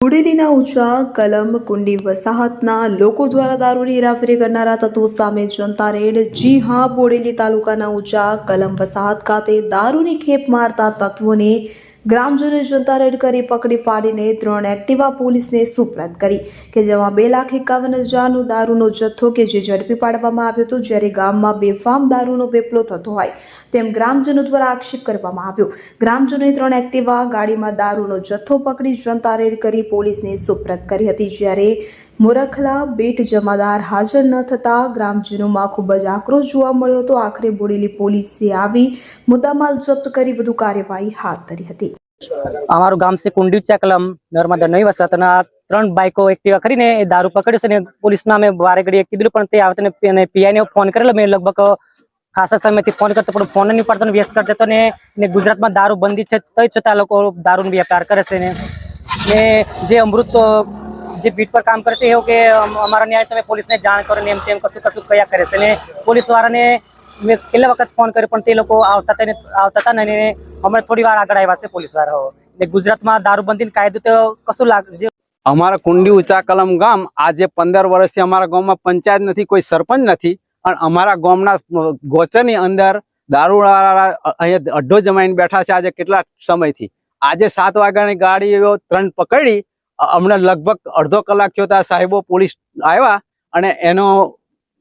બોડેલીના ઊંચા કલમ કુંડી વસાહતના લોકો દ્વારા દારૂની હેરાફેરી કરનારા તત્વો સામે જનતા રેડ। જી હા, બોડેલી તાલુકાના ઊંચા કલમ વસાહત ખાતે દારૂની ખેપ મારતા તત્વોને ગ્રામજનોએ જનતા રેડ કરી પકડી પાડીને 3 એક્ટિવા પોલીસને સુપ્રત કરી કે જેમાં 2,51,000નો દારૂનો જથ્થો કે જે ઝડપી પાડવામાં આવ્યો હતો। જ્યારે ગામમાં બેફામ દારૂનો વેપલો થતો હોય તેમ ગ્રામજનો દ્વારા આક્ષેપ કરવામાં આવ્યો। ગ્રામજનોએ 3 એક્ટિવા ગાડીમાં દારૂનો જથ્થો પકડી જનતા રેડ કરી પોલીસને સુપ્રત કરી હતી। જ્યારે મોરખલા બેટ જમાદાર હાજર ન થતા ગ્રામજનોમાં ખૂબ જ આક્રોશ જોવા મળ્યો હતો। આખરે બોડેલી પોલીસે આવી મુદ્દામાલ જપ્ત કરી વધુ કાર્યવાહી હાથ ધરી હતી। અમારું ગામ છે કુંડી ઊંચા કલમ નર્મદા નવી વસાહતના 3 બાઈકો એક્ટિવા કરીને એ દારૂ પકડ્યો છે ને પોલીસમાં અમે વારે ઘડીએ કીધું પણ તે આવતા ને પીઆઈને ફોન કરેલો। મેં લગભગ ખાસા સમયથી ફોન કરતો પણ ફોન નહીં પડતો, વ્યસ્ત કરતો હતો ને ગુજરાતમાં દારૂ બંધી છે તો છતાં લોકો દારૂનો વેપાર કરે છે ને જે અમૃત જે બીટ પર કામ કરે છે એવું કે અમારા ન્યાય તમે પોલીસને જાણ કરો ને એમ તેમ કશું કયા કરે છે ને પોલીસ વાળાને મેં કેટલા વખત ફોન કર્યો પણ તે લોકો આવતા હતા ને હમણાં થોડી વાર આગળ આવ્યા છે પોલીસ વાળાઓ ને ગુજરાતમાં દારૂબંધીનો કાયદો તો કશું લાગે। અમારા કુંડી ઊંચા કલમ ગામ આજે 15 વર્ષથી અમારા ગામમાં પંચાયત નથી, કોઈ સરપંચ નથી અને અમારા ગામના ગોચરની અંદર દારૂવાળા અહીંયા અડ્ડો જમાઈને બેઠા છે આજે કેટલા સમયથી। આજે 7 વાગ્યાની ગાડીઓ 3 પકડી, હમણાં લગભગ અડધો કલાક થયો ત્યાં સાહેબો પોલીસ આવ્યા અને એનો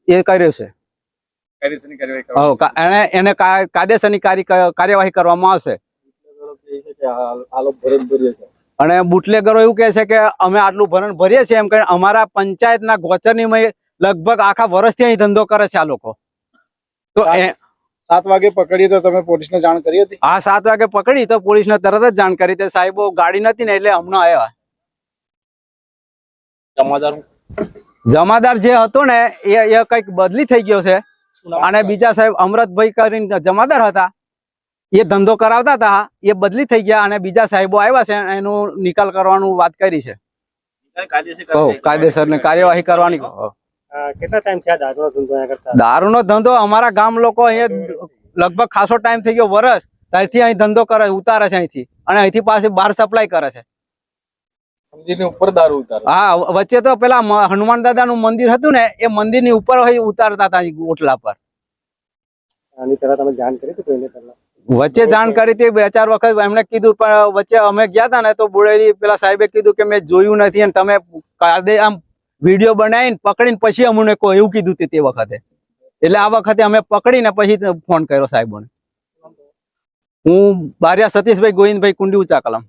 એ કર્યો છે, એને કાયદેસરની કાર્યવાહી કરવામાં આવશે। અને બુટલેગરો એવું કહે છે કે અમે આટલું ભરણ ભરીએ છીએ એમ કરીને અમારા પંચાયતના ગોચરની લગભગ આખા વર્ષથી અહીં ધંધો કરે છે આ લોકો। તો 7 વાગે પકડી તો તમે પોલીસને જાણ કરી હતી? હા, 7 વાગે પકડી તો પોલીસને તરત જ જાણ કરી હતી। સાહેબો ગાડી નથી ને એટલે હમણાં આવ્યા। જમાદાર જે હતો ને એ કઈક બદલી થઈ ગયો છે અને બીજા સાહેબ અમૃતભાઈ કરીને જમાદાર હતા, એ ધંધો કરાવતા હતા, એ બદલી થઈ ગયા અને બીજા સાહેબો આવ્યા છે એનું નિકાલ કરવાનું વાત કરી છે। કાયદેસરની કાર્યવાહી કરવાની। કેટલા ટાઈમ થયા દારૂનો ધંધો અમારા ગામ લોકો અહીંયા લગભગ ખાસો ટાઈમ થઈ ગયો, વર્ષ ત્યારથી અહીં ધંધો કરે, ઉતારે છે અહીંથી અને અહીંથી પાછી બહાર સપ્લાય કરે છે। ઉપર દારૂ ઉતારે? હા, વચ્ચે તો પેલા હનુમાન દાદાનું મંદિર હતું ને એ મંદિરની ઉપર ઉતારતા હતા ઓટલા પર। આની પહેલા તમે જાણ કરી હતી? વચ્ચે જાણ કરી હતી 2-4 વખત એમણે કીધું પણ વચ્ચે અમે ગયા હતા ને તો બોડેલી પેલા સાહેબે કીધું કે મેં જોયું નથી અને તમે આમ વિડીયો બનાવીને પકડીને પછી અમને કહો એવું કીધું તે વખતે। એટલે આ વખતે અમે પકડીને પછી ફોન કર્યો સાહેબોને। હું બારિયા સતીશભાઈ ગોવિંદભાઈ, કુંડી ઊંચા કલમ।